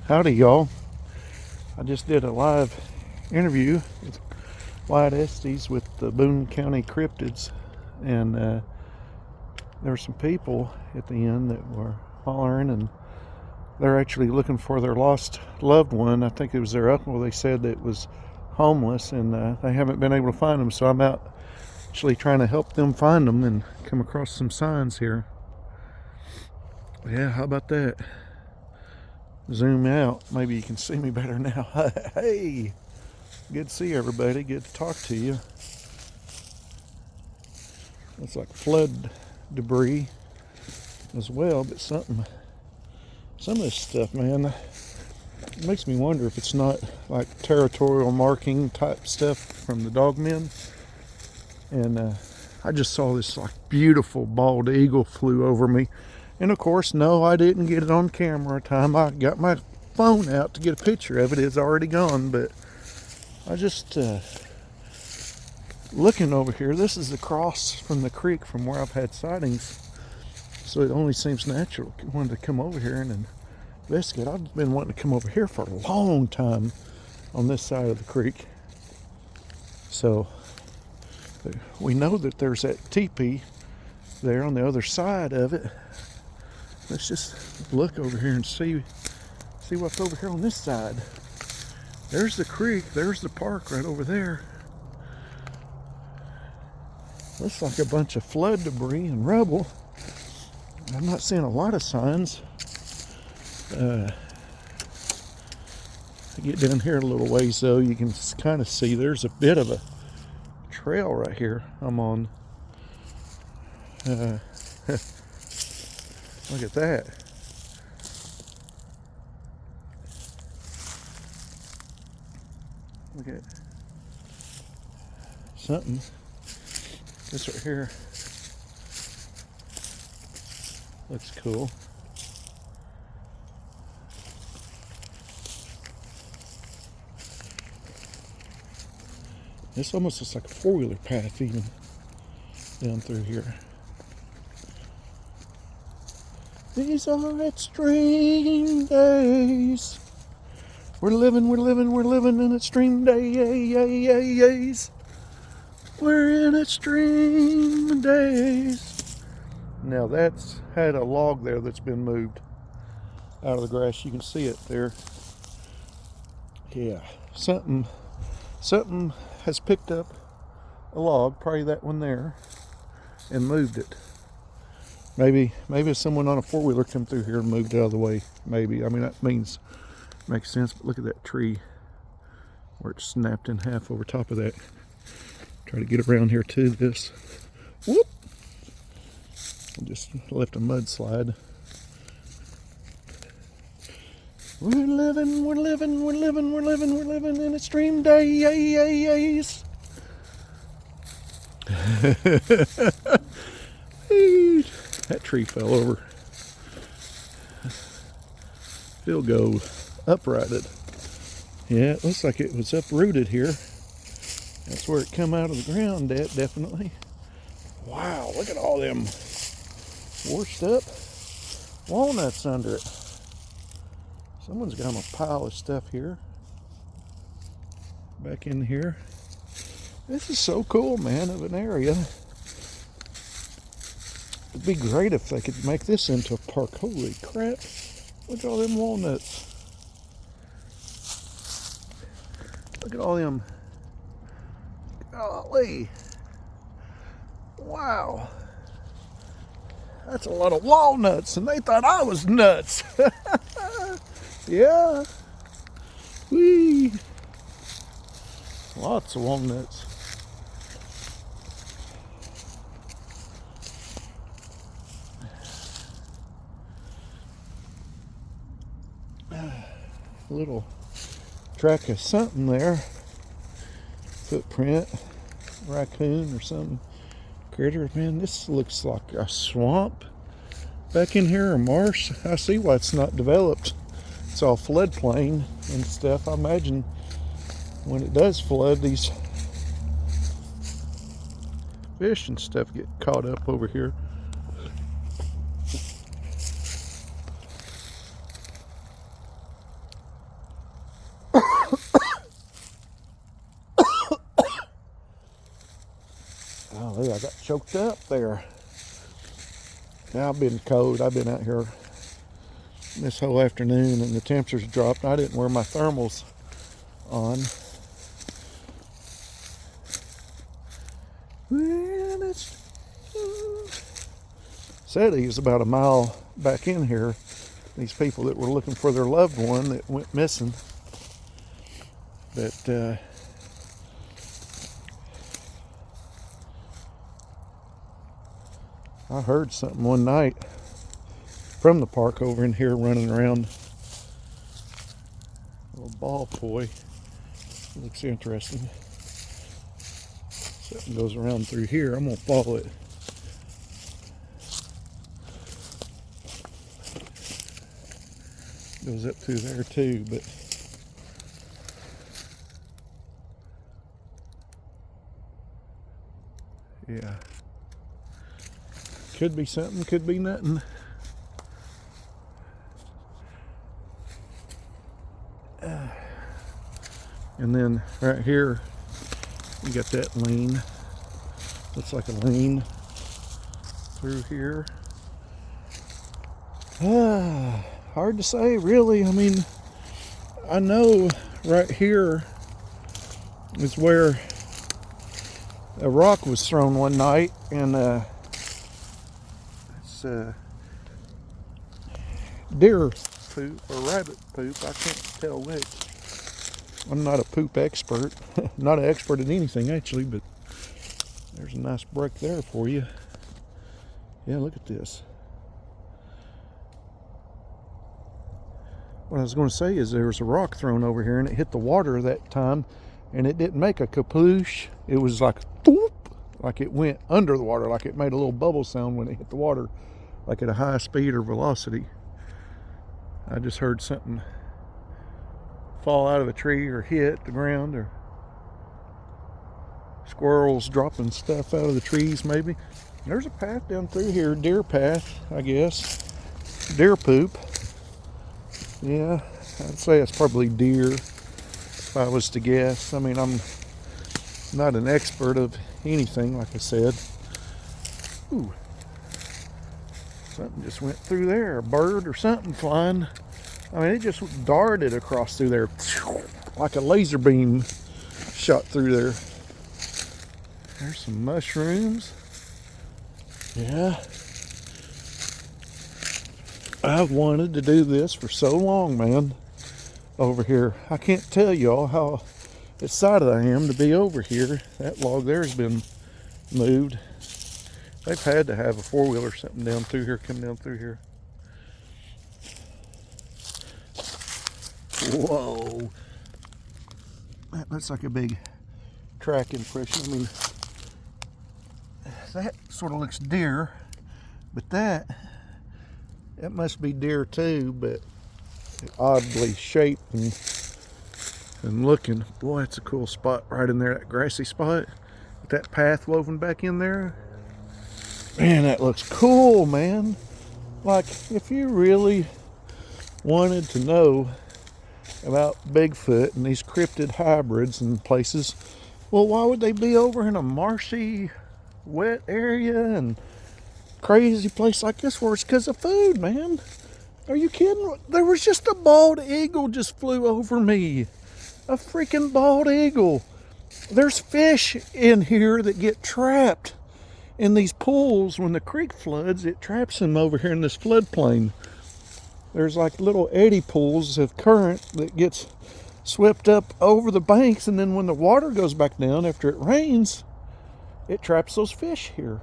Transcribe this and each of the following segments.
Howdy, y'all. I just did a live interview with Wyatt Estes with the Boone County Cryptids, and there were some people at the end that were hollering, and they're actually looking for their lost loved one. I think it was their uncle. They said that it was homeless, and they haven't been able to find them, so I'm out actually trying to help them find them and come across some signs here. Yeah, how about that? Zoom out. Maybe you can see me better now. Hey, good to see everybody. Good to talk to you. Looks like flood debris as well, but some of this stuff, man, it makes me wonder if it's not like territorial marking type stuff from the dogmen. And I just saw this like beautiful bald eagle flew over me. And of course, no, I didn't get it on camera. Time I got my phone out to get a picture of it. It's already gone, but I just looking over here. This is across from the creek from where I've had sightings, so it only seems natural. I wanted to come over here and investigate. I've been wanting to come over here for a long time on this side of the creek. So we know that there's that teepee there on the other side of it. Let's just look over here and see what's over here on this side. There's the creek, there's the park right over there. Looks like a bunch of flood debris and rubble. I'm not seeing a lot of signs. To get down here a little ways though, you can kind of see there's a bit of a trail right here I'm on. Look at that. Look at something. This right here looks cool. This almost looks like a four-wheeler path even down through here. These are extreme days. We're living in extreme days. We're in extreme days. Now that's had a log there that's been moved out of the grass. You can see it there. Yeah, something has picked up a log, probably that one there, and moved it. Maybe someone on a four-wheeler come through here and moved it out of the way. Maybe. I mean, that makes sense. But look at that tree where it snapped in half over top of that. Try to get around here to this. Whoop! I just left a mudslide. We're living in extreme days. That tree fell over. It'll go uprighted. Yeah, it looks like it was uprooted here. That's where it come out of the ground at, definitely. Wow, look at all them washed up walnuts under it. Someone's got a pile of stuff here. Back in here. This is so cool, man, of an area. It'd be great if they could make this into a park. Holy crap. Look at all them walnuts. Look at all them. Golly. Wow. That's a lot of walnuts, and they thought I was nuts. Yeah. Whee. Lots of walnuts. A little track of something there. Footprint. Raccoon or something. Critter. Man, this looks like a swamp back in here, or marsh. I see why it's not developed. It's all floodplain and stuff. I imagine when it does flood, these fish and stuff get caught up over here. I got choked up there. Now I've been cold. I've been out here this whole afternoon and the temperature's dropped. I didn't wear my thermals on. Well, it's said he was about a mile back in here. These people that were looking for their loved one that went missing. But I heard something one night from the park over in here running around. A little ball toy. Looks interesting. Something goes around through here. I'm gonna follow it. Goes up through there too, but yeah. Could be something, could be nothing. And then right here, you got that lane. Looks like a lane through here. Hard to say, really. I mean, I know right here is where a rock was thrown one night, and it's deer poop or rabbit poop. I can't tell which. I'm not a poop expert. Not an expert in anything, actually, but there's a nice break there for you. Yeah, look at this. What I was going to say is there was a rock thrown over here and it hit the water that time, and it didn't make a kaploosh. It was like boop, like it went under the water, like it made a little bubble sound when it hit the water, like at a high speed or velocity. I just heard something fall out of a tree or hit the ground, or squirrels dropping stuff out of the trees maybe. There's a path down through here, deer path, I guess. Deer poop. Yeah, I'd say it's probably deer if I was to guess. I mean, I'm not an expert of anything, like I said. Ooh. Something just went through there, a bird or something flying. I mean, it just darted across through there like a laser beam shot through there. There's some mushrooms. Yeah. I've wanted to do this for so long, man, over here. I can't tell y'all how excited I am to be over here. That log there has been moved. They've had to have a four-wheeler or something down through here, come down through here. Whoa. That looks like a big track impression. I mean, that sort of looks deer, but that must be deer too, but oddly shaped and looking. Boy, that's a cool spot right in there, that grassy spot with that path woven back in there. Man, that looks cool, man. Like, if you really wanted to know about Bigfoot and these cryptid hybrids and places, well, why would they be over in a marshy, wet area and crazy place like this for? It's because of food, man. Are you kidding? There was just a bald eagle just flew over me. A freaking bald eagle. There's fish in here that get trapped in these pools. When the creek floods, it traps them over here in this floodplain. There's like little eddy pools of current that gets swept up over the banks, and then when the water goes back down after it rains, it traps those fish here.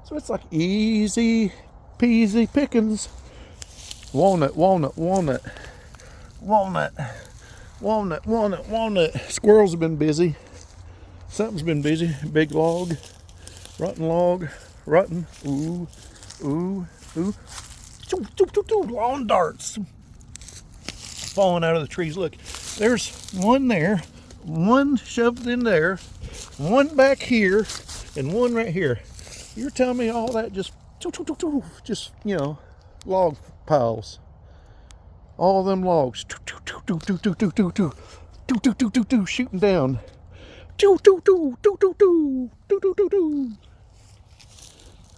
So it's like easy peasy pickings. Walnut, walnut, walnut, walnut, walnut, walnut, walnut. Squirrels have been busy. Something's been busy. Big log, rotten. Ooh, ooh, ooh. Lawn darts falling out of the trees. Look, there's one there, one shoved in there, one back here, and one right here. You're telling me all that just, you know, log piles. All of them logs, shooting down.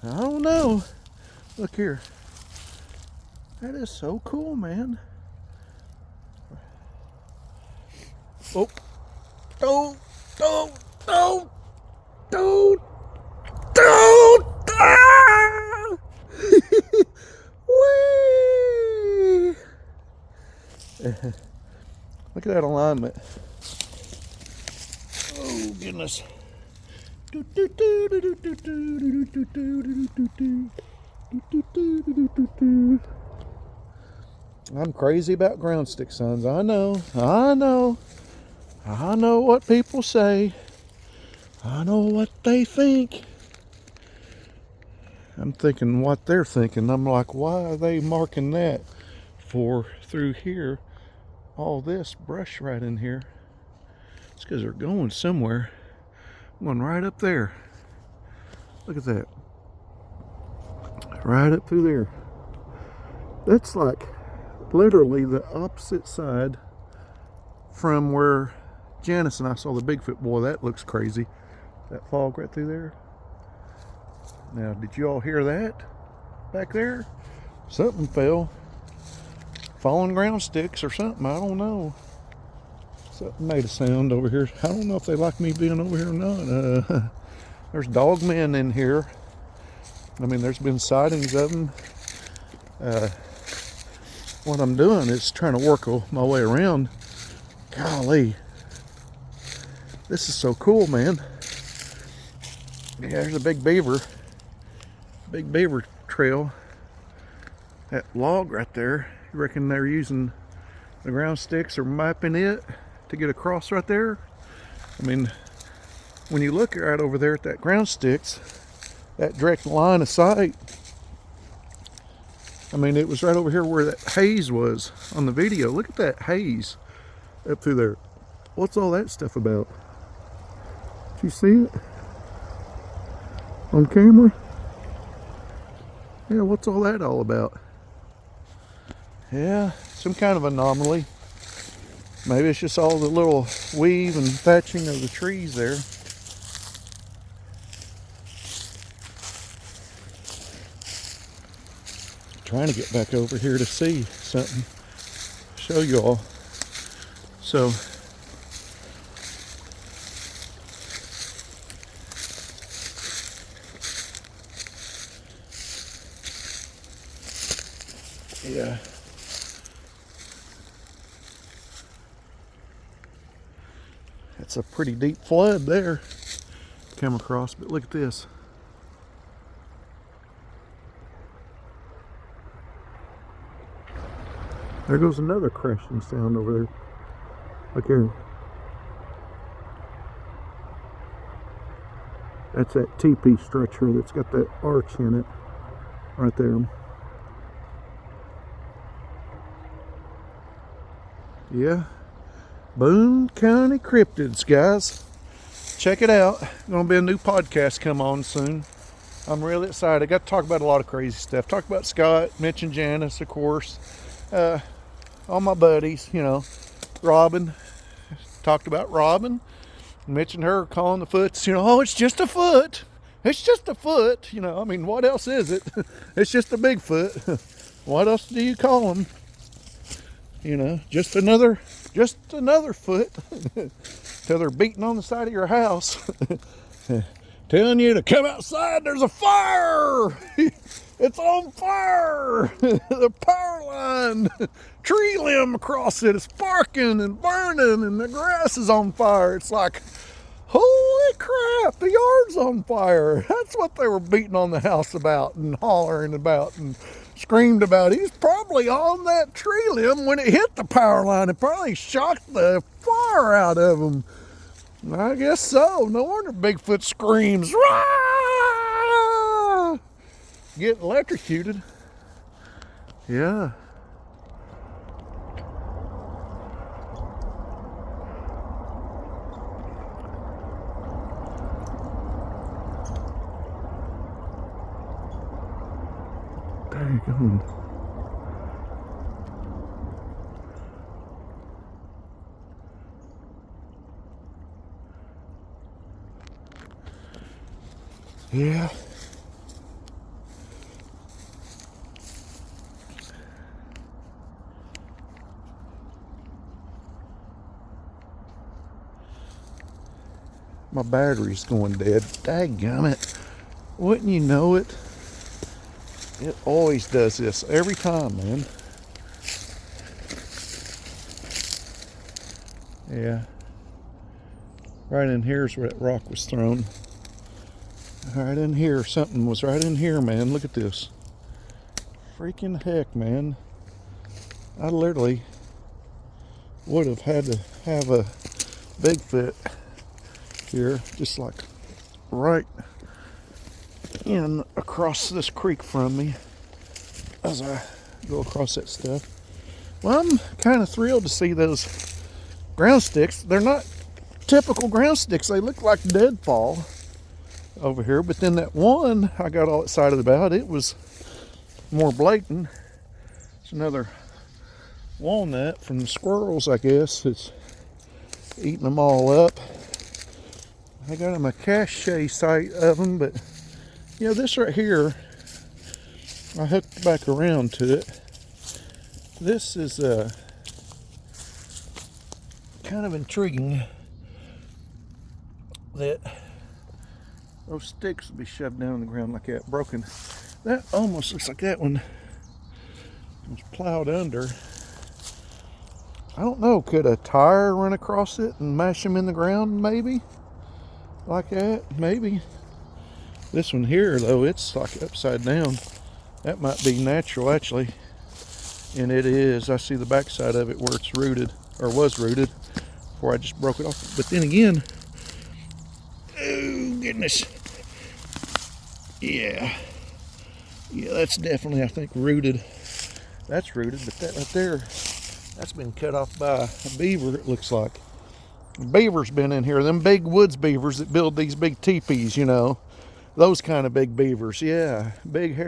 I don't know. Look here. That is so cool, man. Oh, oh, oh, oh, oh, oh, ah! Whee! Look at that alignment. Oh, goodness. I'm crazy about ground stick signs. I know what people say. I know what they think. I'm thinking what they're thinking. I'm like, why are they marking that for through here? All this brush right in here. It's because they're going somewhere. Going right up there. Look at that. Right up through there. That's like literally the opposite side from where Janice and I saw the Bigfoot. Boy, that looks crazy. That fog right through there. Now, did you all hear that back there? Something fell. Falling ground sticks or something. I don't know. Something made a sound over here. I don't know if they like me being over here or not. There's dog men in here. I mean, there's been sightings of them. What I'm doing is trying to work my way around. Golly. This is so cool, man. Yeah, there's a big beaver. Big beaver trail. That log right there. You reckon they're using the ground sticks or mapping it to get across right there? I mean, when you look right over there at that ground sticks, that direct line of sight, I mean, it was right over here where that haze was on the video. Look at that haze up through there. What's all that stuff about? Did you see it on camera? Yeah, what's all that all about? Yeah, some kind of anomaly. Maybe it's just all the little weave and thatching of the trees there. Trying to get back over here to see something, show you all. So yeah, it's a pretty deep flood there come across, but look at this. There goes another crashing sound over there. Look here. That's that teepee structure that's got that arch in it. Right there. Yeah. Boone County Cryptids, guys. Check it out. Gonna be a new podcast come on soon. I'm really excited. Got to talk about a lot of crazy stuff. Talk about Scott, mention Janice, of course. All my buddies, you know, Robin. Talked about Robin. Mentioned her calling the foots, you know, oh, it's just a foot. It's just a foot. You know, I mean, what else is it? It's just a Bigfoot. What else do you call them? You know, just another foot. Till they're beating on the side of your house. Telling you to come outside, there's a fire. It's on fire. The power line, tree limb across it is sparking and burning, and the grass is on fire. It's like, holy crap, the yard's on fire. That's what they were beating on the house about and hollering about and screamed about. He's probably on that tree limb when it hit the power line. It probably shocked the fire out of him. I guess so. No wonder Bigfoot screams. Rah! Get electrocuted. Yeah. Dang on. Yeah. my battery's going dead. Dadgummit. Wouldn't you know it? It always does this every time, man. Yeah. Right in here is where that rock was thrown. Right in here. Something was right in here, man. Look at this. Freaking heck, man. I literally would have had to have a Bigfoot here, just like right in across this creek from me as I go across that stuff. Well, I'm kind of thrilled to see those ground sticks. They're not typical ground sticks. They look like deadfall over here, but then that one I got all excited about, it was more blatant. It's another walnut from the squirrels, I guess. It's eating them all up. I got them a cache site of them, but you know, this right here, I hooked back around to it. This is kind of intriguing that those sticks will be shoved down on the ground like that, broken. That almost looks like that one was plowed under. I don't know, could a tire run across it and mash them in the ground maybe? Like that, maybe. This one here though, it's like upside down. That might be natural actually. And it is. I see the backside of it where it's rooted, or was rooted, before I just broke it off. But then again, oh goodness. Yeah, that's definitely, I think, rooted. That's rooted, but that right there, that's been cut off by a beaver, it looks like. A beaver's been in here. Them big woods beavers that build these big teepees, you know. Those kind of big beavers, yeah. Big hair.